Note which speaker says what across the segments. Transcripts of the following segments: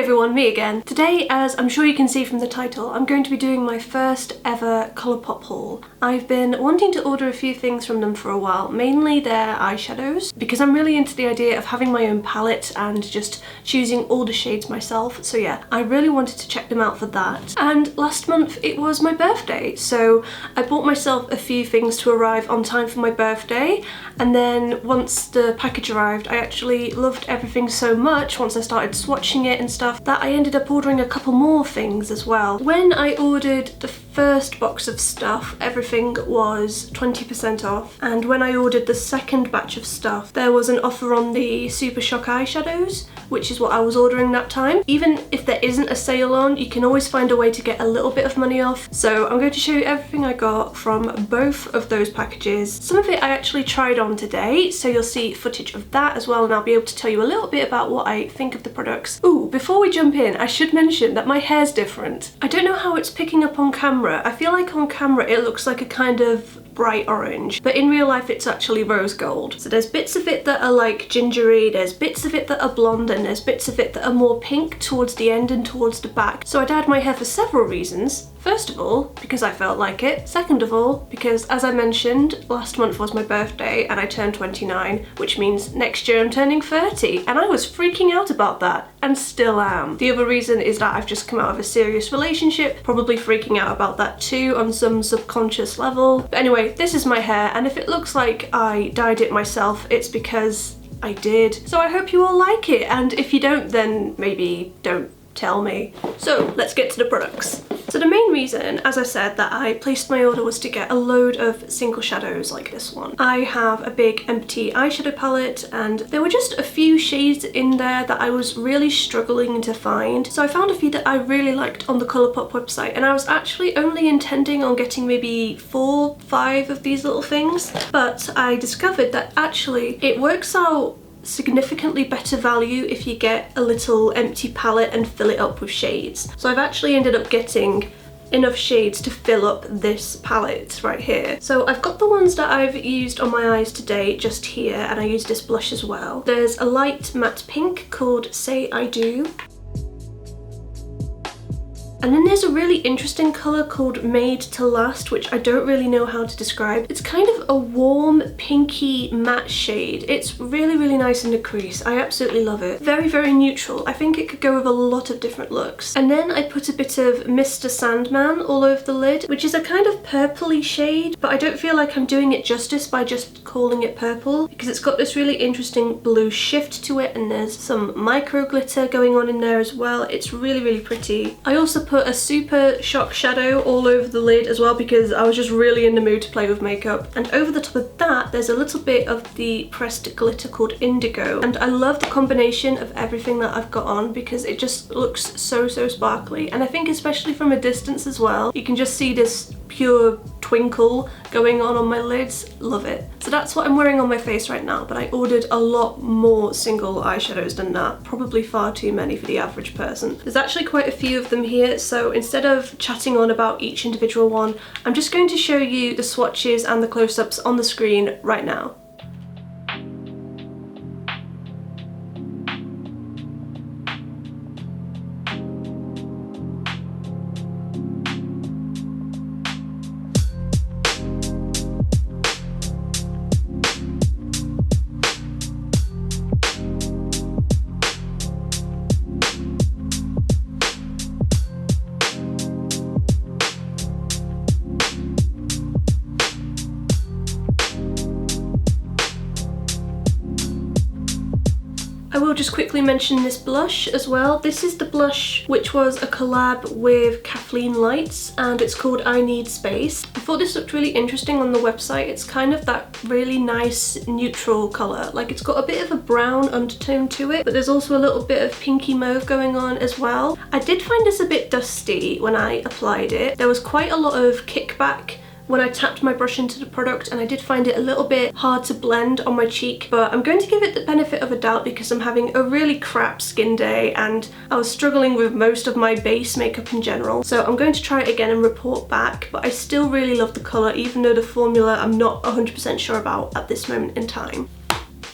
Speaker 1: everyone, me again. Today, as I'm sure you can see from the title, I'm going to be doing my first ever Colourpop haul. I've been wanting to order a few things from them for a while, mainly their eyeshadows, because I'm really into the idea of having my own palette and just choosing all the shades myself. So yeah, I really wanted to check them out for that. And last month it was my birthday, so I bought myself a few things to arrive on time for my birthday, and then once the package arrived, I actually loved everything so much once I started swatching it and stuff that I ended up ordering a couple more things as well. When I ordered the first box of stuff, everything was 20% off, and when I ordered the second batch of stuff, there was an offer on the Super Shock eyeshadows, which is what I was ordering that time. Even if there isn't a sale on, you can always find a way to get a little bit of money off. So I'm going to show you everything I got from both of those packages. Some of it I actually tried on today, so you'll see footage of that as well, and I'll be able to tell you a little bit about what I think of the products. Ooh, before we jump in, I should mention that my hair's different. I don't know how it's picking up on camera. I feel like on camera it looks like a kind of bright orange, but in real life it's actually rose gold. So there's bits of it that are like gingery, there's bits of it that are blonde, and there's bits of it that are more pink towards the end and towards the back. So I dyed my hair for several reasons. First of all, because I felt like it. Second of all, because as I mentioned, last month was my birthday and I turned 29, which means next year I'm turning 30, and I was freaking out about that, and still am. The other reason is that I've just come out of a serious relationship, probably freaking out about that too on some subconscious level. But anyway, this is my hair, and if it looks like I dyed it myself, it's because I did. So I hope you all like it, and if you don't, then maybe don't tell me. So let's get to the products. So the main reason, as I said, that I placed my order was to get a load of single shadows like this one. I have a big empty eyeshadow palette, and there were just a few shades in there that I was really struggling to find. So I found a few that I really liked on the Colourpop website, and I was actually only intending on getting maybe 4, 5 of these little things, but I discovered that actually it works out significantly better value if you get a little empty palette and fill it up with shades. So I've actually ended up getting enough shades to fill up this palette right here. So I've got the ones that I've used on my eyes today just here, and I used this blush as well. There's a light matte pink called Say I Do. And then there's a really interesting colour called Made to Last, which I don't really know how to describe. It's kind of a warm, pinky, matte shade. It's really, really nice in the crease. I absolutely love it. Very, very neutral. I think it could go with a lot of different looks. And then I put a bit of Mr. Sandman all over the lid, which is a kind of purpley shade, but I don't feel like I'm doing it justice by just calling it purple, because it's got this really interesting blue shift to it, and there's some micro glitter going on in there as well. It's really, really pretty. I also put a Super Shock shadow all over the lid as well, because I was just really in the mood to play with makeup. And over the top of that, there's a little bit of the pressed glitter called Indigo, and I love the combination of everything that I've got on because it just looks so sparkly. And I think especially from a distance as well, you can just see this pure twinkle going on my lids. Love it. So that's what I'm wearing on my face right now, but I ordered a lot more single eyeshadows than that, probably far too many for the average person. There's actually quite a few of them here, so instead of chatting on about each individual one, I'm just going to show you the swatches and the close-ups on the screen right now. I will just quickly mention this blush as well. This is the blush which was a collab with KathleenLights, and it's called I Need Space. I thought this looked really interesting on the website. It's kind of that really nice neutral colour. Like, it's got a bit of a brown undertone to it, but there's also a little bit of pinky mauve going on as well. I did find this a bit dusty when I applied it. There was quite a lot of kickback when I tapped my brush into the product, and I did find it a little bit hard to blend on my cheek, but I'm going to give it the benefit of a doubt because I'm having a really crap skin day and I was struggling with most of my base makeup in general. So I'm going to try it again and report back, but I still really love the colour, even though the formula I'm not 100% sure about at this moment in time.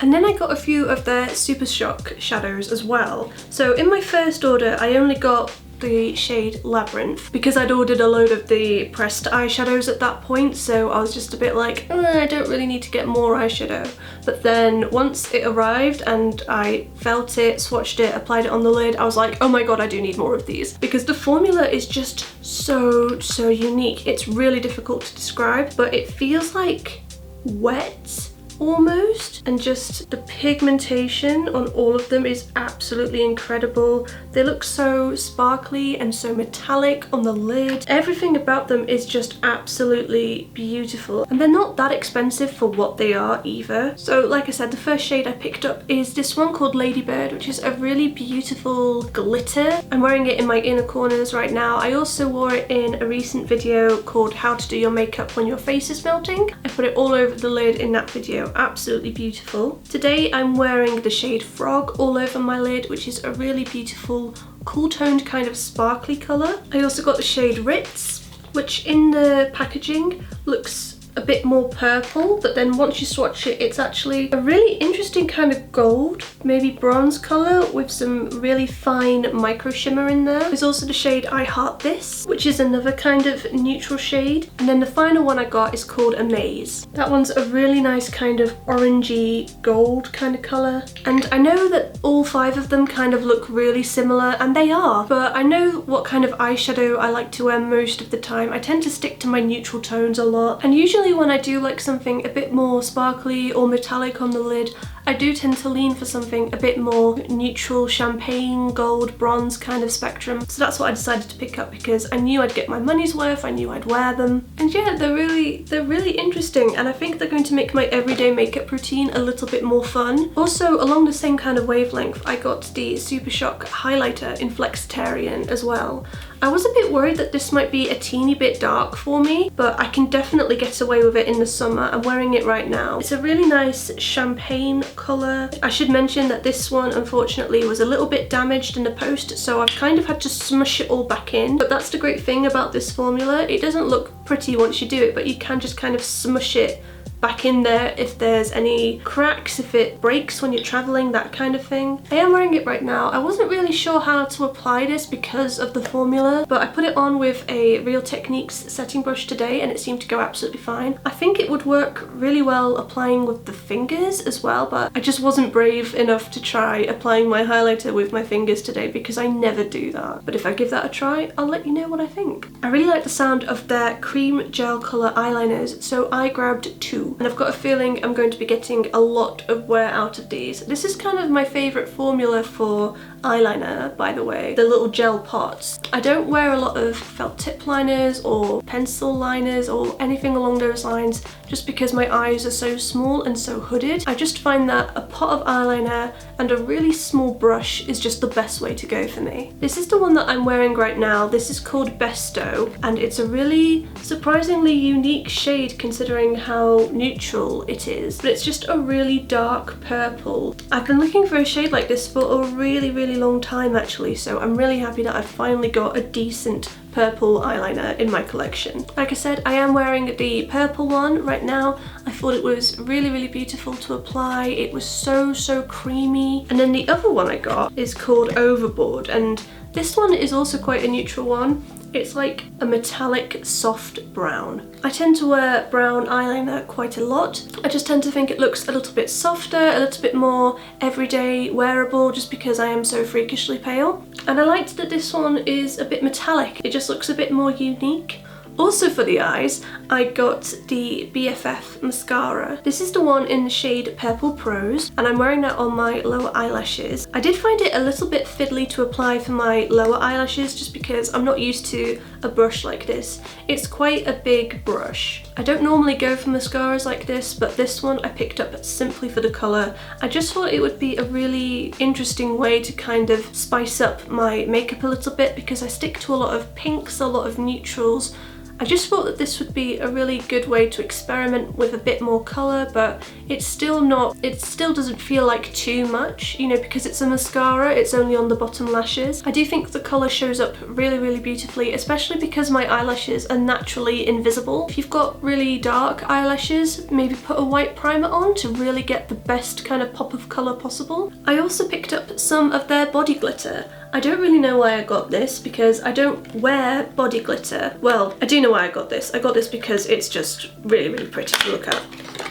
Speaker 1: And then I got a few of their Super Shock shadows as well. So in my first order, I only got the shade Labyrinth because I'd ordered a load of the pressed eyeshadows at that point, so I was just a bit like, I don't really need to get more eyeshadow. But then once it arrived and I felt it, swatched it, applied it on the lid, I was like, oh my god, I do need more of these, because the formula is just so unique. It's really difficult to describe, but it feels like wet almost, and just the pigmentation on all of them is absolutely incredible. They look so sparkly and so metallic on the lid. Everything about them is just absolutely beautiful, and they're not that expensive for what they are either. So like I said, the first shade I picked up is this one called Ladybird, which is a really beautiful glitter. I'm wearing it in my inner corners right now. I also wore it in a recent video called How to Do Your Makeup When Your Face is Melting. I put it all over the lid in that video. Absolutely beautiful. Today I'm wearing the shade Frog all over my lid, which is a really beautiful, cool toned kind of sparkly colour. I also got the shade Ritz, which in the packaging looks a bit more purple, but then once you swatch it, it's actually a really interesting kind of gold, maybe bronze colour with some really fine micro shimmer in there. There's also the shade I Heart This, which is another kind of neutral shade. And then the final one I got is called Amaze. That one's a really nice kind of orangey gold kind of colour. And I know that all 5 of them kind of look really similar, and they are, but I know what kind of eyeshadow I like to wear most of the time. I tend to stick to my neutral tones a lot, and usually when I do like something a bit more sparkly or metallic on the lid, I do tend to lean for something a bit more neutral, champagne, gold, bronze kind of spectrum. So that's what I decided to pick up because I knew I'd get my money's worth, I knew I'd wear them. And yeah, they're really interesting, and I think they're going to make my everyday makeup routine a little bit more fun. Also, along the same kind of wavelength, I got the Super Shock highlighter in Flexitarian as well. I was a bit worried that this might be a teeny bit dark for me, but I can definitely get away with it in the summer. I'm wearing it right now. It's a really nice champagne colour. I should mention that this one unfortunately was a little bit damaged in the post, so I've kind of had to smush it all back in. But that's the great thing about this formula. It doesn't look pretty once you do it, but you can just kind of smush it back in there if there's any cracks, if it breaks when you're traveling, that kind of thing. I am wearing it right now. I wasn't really sure how to apply this because of the formula, but I put it on with a Real Techniques setting brush today and it seemed to go absolutely fine. I think it would work really well applying with the fingers as well, but I just wasn't brave enough to try applying my highlighter with my fingers today because I never do that. But if I give that a try, I'll let you know what I think. I really like the sound of their cream gel colour eyeliners, so I grabbed 2. And I've got a feeling I'm going to be getting a lot of wear out of these. This is kind of my favourite formula for eyeliner, by the way, the little gel pots. I don't wear a lot of felt tip liners or pencil liners or anything along those lines just because my eyes are so small and so hooded. I just find that a pot of eyeliner and a really small brush is just the best way to go for me. This is the one that I'm wearing right now. This is called Besto, and it's a really surprisingly unique shade considering how neutral it is, but it's just a really dark purple. I've been looking for a shade like this for a really long time actually, so I'm really happy that I've finally got a decent purple eyeliner in my collection. Like I said, I am wearing the purple one right now. I thought it was really beautiful to apply. It was so creamy. And then the other one I got is called Overboard, and this one is also quite a neutral one. It's like a metallic soft brown. I tend to wear brown eyeliner quite a lot. I just tend to think it looks a little bit softer, a little bit more everyday wearable just because I am so freakishly pale. And I liked that this one is a bit metallic. It just looks a bit more unique. Also for the eyes, I got the BFF mascara. This is the one in the shade Purple Prose, and I'm wearing that on my lower eyelashes. I did find it a little bit fiddly to apply for my lower eyelashes just because I'm not used to a brush like this. It's quite a big brush. I don't normally go for mascaras like this, but this one I picked up simply for the colour. I just thought it would be a really interesting way to kind of spice up my makeup a little bit because I stick to a lot of pinks, a lot of neutrals, I just thought that this would be a really good way to experiment with a bit more colour, but it still doesn't feel like too much, you know, because it's a mascara, it's only on the bottom lashes. I do think the colour shows up really, really beautifully, especially because my eyelashes are naturally invisible. If you've got really dark eyelashes, maybe put a white primer on to really get the best kind of pop of colour possible. I also picked up some of their body glitter. I don't really know why I got this because I don't wear body glitter. Well, I do know why I got this. I got this because it's just really, really pretty to look at.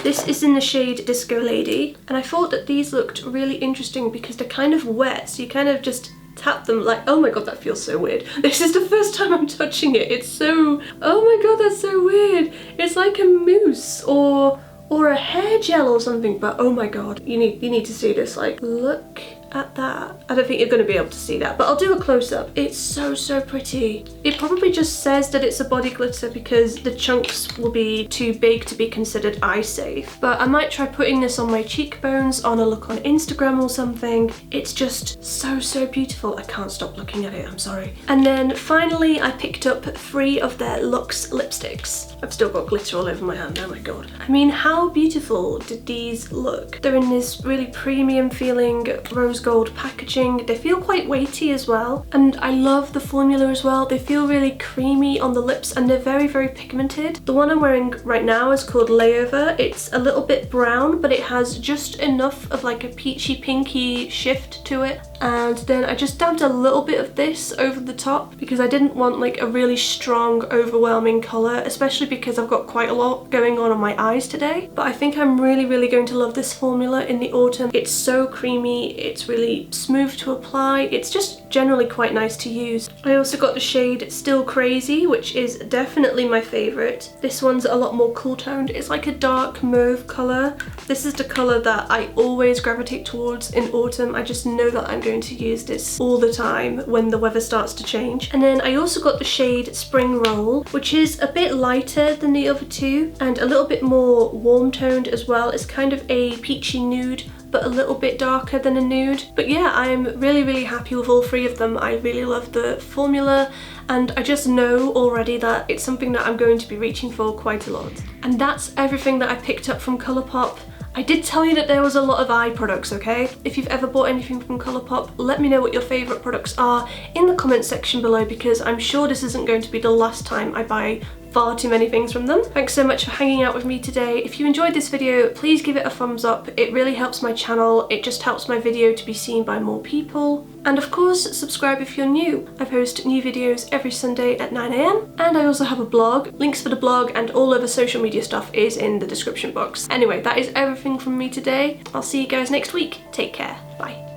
Speaker 1: This is in the shade Disco Lady, and I thought that these looked really interesting because they're kind of wet, so you kind of just tap them like, oh my god, that feels so weird. This is the first time I'm touching it. It's so, oh my god, that's so weird. It's like a mousse or a hair gel or something, but oh my god, you need to see this. Like, look at that. I don't think you're going to be able to see that, but I'll do a close-up. It's so, so pretty. It probably just says that it's a body glitter because the chunks will be too big to be considered eye safe, but I might try putting this on my cheekbones on a look on Instagram or something. It's just so, so beautiful. I can't stop looking at it, I'm sorry. And then finally I picked up 3 of their Luxe lipsticks. I've still got glitter all over my hand, oh my god. I mean, how beautiful did these look? They're in this really premium feeling rose gold packaging. They feel quite weighty as well, and I love the formula as well. They feel really creamy on the lips and they're very, very pigmented. The one I'm wearing right now is called Layover. It's a little bit brown, but it has just enough of like a peachy pinky shift to it. And then I just dabbed a little bit of this over the top because I didn't want like a really strong, overwhelming colour, especially because I've got quite a lot going on my eyes today. But I think I'm really, really going to love this formula in the autumn. It's so creamy, it's really smooth to apply, it's just generally quite nice to use. I also got the shade Still Crazy, which is definitely my favourite. This one's a lot more cool toned. It's like a dark mauve colour. This is the colour that I always gravitate towards in autumn. I just know that I'm going to use this all the time when the weather starts to change. And then I also got the shade Spring Roll, which is a bit lighter than the other two and a little bit more warm toned as well. It's kind of a peachy nude, but a little bit darker than a nude. But yeah, I'm really, really happy with all 3 of them. I really love the formula, and I just know already that it's something that I'm going to be reaching for quite a lot. And that's everything that I picked up from Colourpop. I did tell you that there was a lot of eye products, okay? If you've ever bought anything from Colourpop, let me know what your favourite products are in the comment section below, because I'm sure this isn't going to be the last time I buy far too many things from them. Thanks so much for hanging out with me today. If you enjoyed this video, please give it a thumbs up. It really helps my channel. It just helps my video to be seen by more people. And of course, subscribe if you're new. I post new videos every Sunday at 9 AM, and I also have a blog. Links for the blog and all other social media stuff is in the description box. Anyway, that is everything from me today. I'll see you guys next week. Take care. Bye.